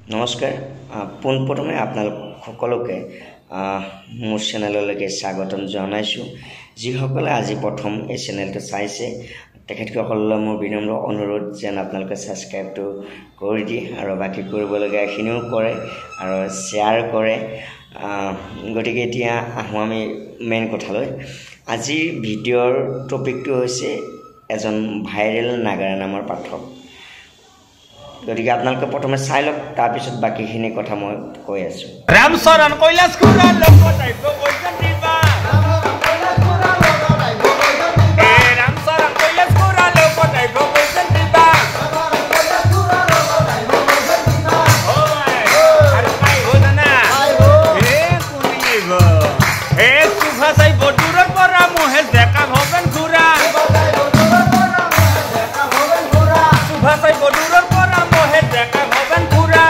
নমস্কাৰ পোনপ্ৰথমে আপোনালোক সকলোকে মোৰ চেনেললৈকে স্বাগতম জনাইছোঁ যিসকলে আজি প্ৰথম এই চেনেলটো চাইছে তেখেতসকললৈ মোৰ বিনম্ৰ অনুৰোধ যেন আপোনালোকে সাবস্ক্ৰাইবটো কৰি দিয়ে আৰু বাকি কৰিবলগীয়াখিনিও কৰে আৰু শ্বেয়াৰ কৰে গতিকে এতিয়া আহোঁ আমি মেইন কথালৈ আজিৰ ভিডিঅ'ৰ টপিকটো হৈছে এজন ভাইৰেল নাগাৰা নামৰ পাঠক গতিকে আপোনালোকে প্ৰথমে চাই লওক তাৰ পিছত বাকিখিনি কথা মই কৈ আছোঁ ৰামচৰণ কৈলাশ খুৰা লগত আহিব কৈছে দিবা ৰামচৰণ কৈলাশ খুৰা লগত আহিব কৈছে দিবা আৰু কাই হ'ল না হে কুনিব হে সুভা চাই বদুৰৰ পৰা মোহে দেখা ভবেন খুৰা সুভা চাই বদুৰৰ পৰা মোহে দেখা ভবেন খুৰা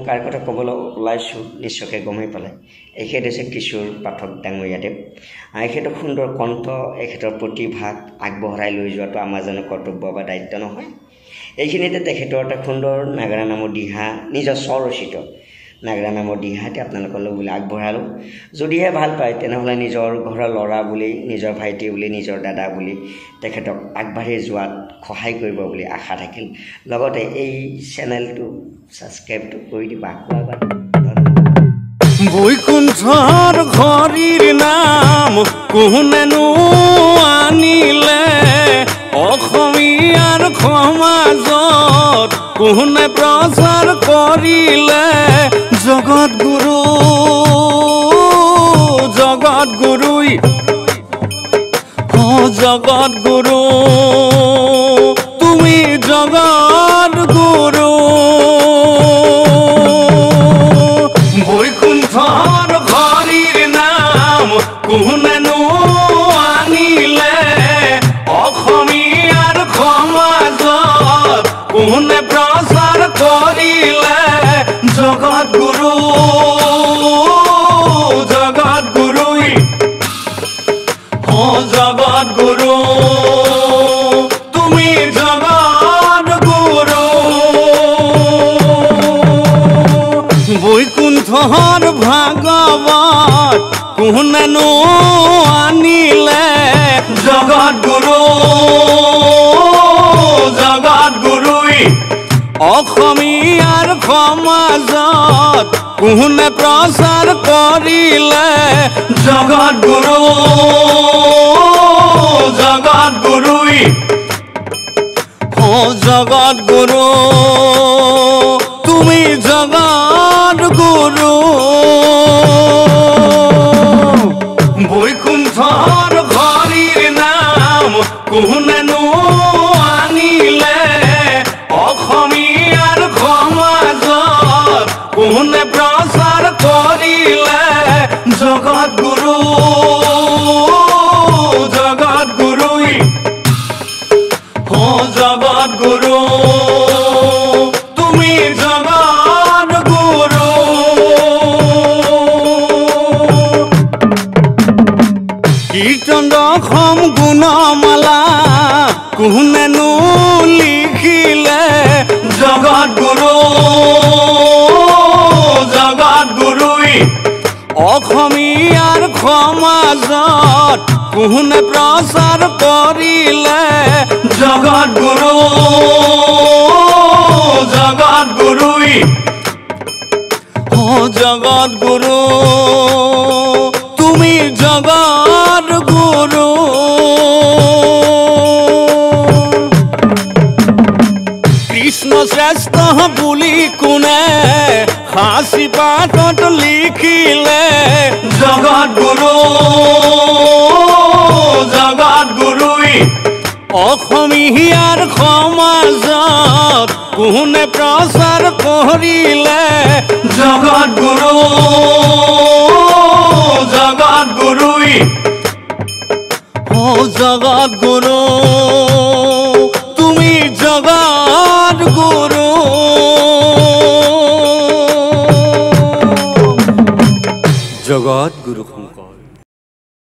কাৰ কথা ক'বলৈ ওলাইছোঁ নিশ্চয়কৈ গমেই পালে এখেত হৈছে কিশোৰ পাঠক ডাঙৰীয়াদেৱ এখেতৰ সুন্দৰ কণ্ঠ এখেতৰ প্ৰতিভাক আগবঢ়াই লৈ যোৱাটো আমাৰ যেন কৰ্তব্য বা দায়িত্ব নহয় এইখিনিতে তেখেতৰ এটা সুন্দৰ নাগাৰা নামৰ দিহা নিজৰ স্বৰচিত নাগাৰা নামৰ দিহাতে আপোনালোকলৈ বুলি আগবঢ়ালোঁ যদিহে ভাল পায় তেনেহ'লে নিজৰ ঘৰৰ ল'ৰা বুলি নিজৰ ভাইটি বুলি নিজৰ দাদা বুলি তেখেতক আগবাঢ়ি যোৱাত সহায় কৰিব বুলি আশা থাকিল লগতে এই চেনেলটো সাবস্ক্ৰাইবটো কৰি দিবা কোৱাবাৰ বৈকুণ্ঠৰ ঘৰীৰ নাম কোনেনো আনিলে অসমীয়াৰ সমাজত কোনে প্ৰচাৰ কৰিলে জগত গুৰুই জগত গুৰু তুমি জগত গুৰু বৈকুণ্ঠৰ ঘৰীৰ নাম কোনেনো আনিলে অসমীয়াৰ সমাজত কোনে প্ৰচাৰ কৰিলে জগত গুৰুই জগত গুৰু তুমি জগত গুৰু বৈকুণ্ঠৰ ভাগৱত কোনেনো আনিলে জগত গুৰুই অসমীয়াৰ সমাজত কোনে প্ৰচাৰ কৰিলে জগত গুৰুই জগত গুৰু তুমি জগত গুৰু বৈকুণ্ঠৰ ঘৰীৰ নাম কোনেনো আনিলে অসমীয়াৰ সমাজত কোনে প্ৰচাৰ কৰিলে জগত গুৰুই জগত গুৰু তুমি জগত গুৰু কীৰ্তন দশম গুণমালা কোনেনো লিখিলে জগত গুৰুই অসমীয়াৰ সমাজত কোনে প্ৰচাৰ কৰিলে জগত গুৰুই জগত গুৰু তুমি জগত গুৰু কৃষ্ণ শ্ৰেষ্ঠ বুলি কোনে সাঁচি পাতত লিখিলে জগত গুৰুই অসমীয়াৰ সমাজত কোনে প্ৰচাৰ কৰিলে জগত গুৰু জগত গুৰুই জগত গুৰু তুমি জগত গুৰু জগত